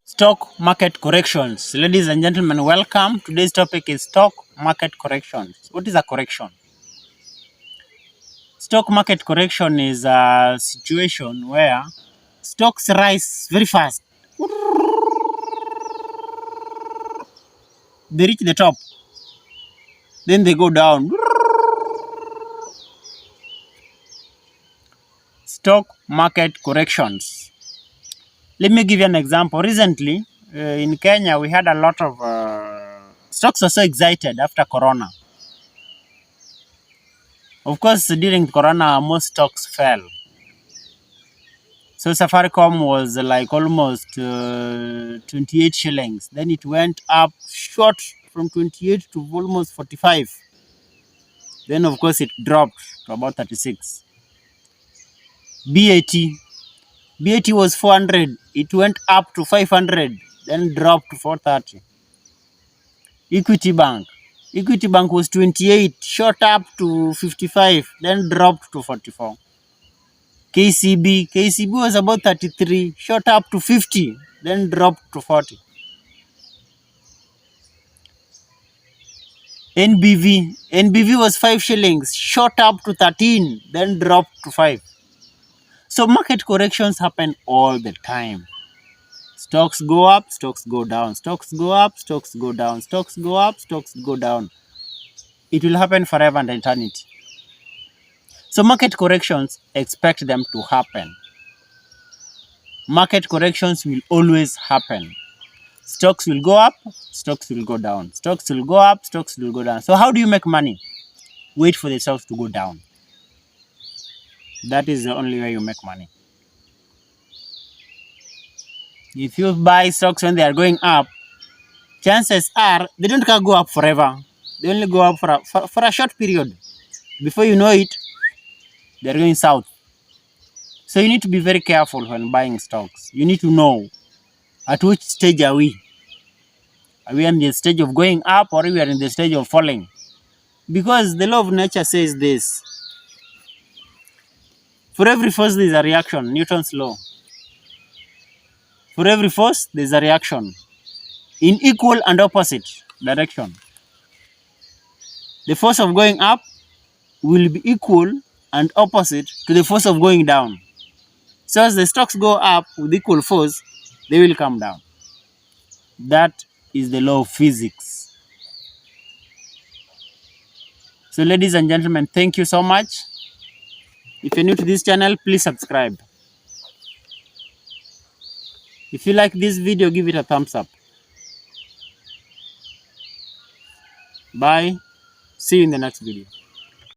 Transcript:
Stock market corrections. Ladies and gentlemen, welcome. Today's topic is stock market corrections. What is a correction? Stock market correction is a situation where stocks rise very fast. They reach the top, then they go down. Stock market corrections. Let me give you an example. Recently, in Kenya, we had a lot of stocks were so excited after Corona. Of course, during Corona, most stocks fell. So Safaricom was like almost 28 shillings. Then it went up short from 28 to almost 45. Then, of course, it dropped to about 36. BAT was 400. It went up to 500, then dropped to 430. Equity Bank was 28, shot up to 55, then dropped to 44. KCB was about 33, shot up to 50, then dropped to 40. NBV was 5 shillings, shot up to 13, then dropped to 5. So market corrections happen all the time. Stocks go up, stocks go down, stocks go up, stocks go down, stocks go up, stocks go down. It will happen forever and eternity. So market corrections, expect them to happen. Market corrections will always happen. Stocks will go up, stocks will go down. Stocks will go up, stocks will go down. So how do you make money? Wait for the stocks to go down. That is the only way you make money. If you buy stocks when they are going up, chances are they don't go up forever. They only go up for a short period. Before you know it, they're going south. So you need to be very careful when buying stocks. You need to know at which stage are we. Are we in the stage of going up or are we in the stage of falling? Because the law of nature says this. For every force, there is a reaction. Newton's law. For every force, there is a reaction in equal and opposite direction. The force of going up will be equal and opposite to the force of going down. So as the stocks go up with equal force, they will come down. That is the law of physics. So ladies and gentlemen, thank you so much. If you're new to this channel, please subscribe. If you like this video, give it a thumbs up. Bye. See you in the next video.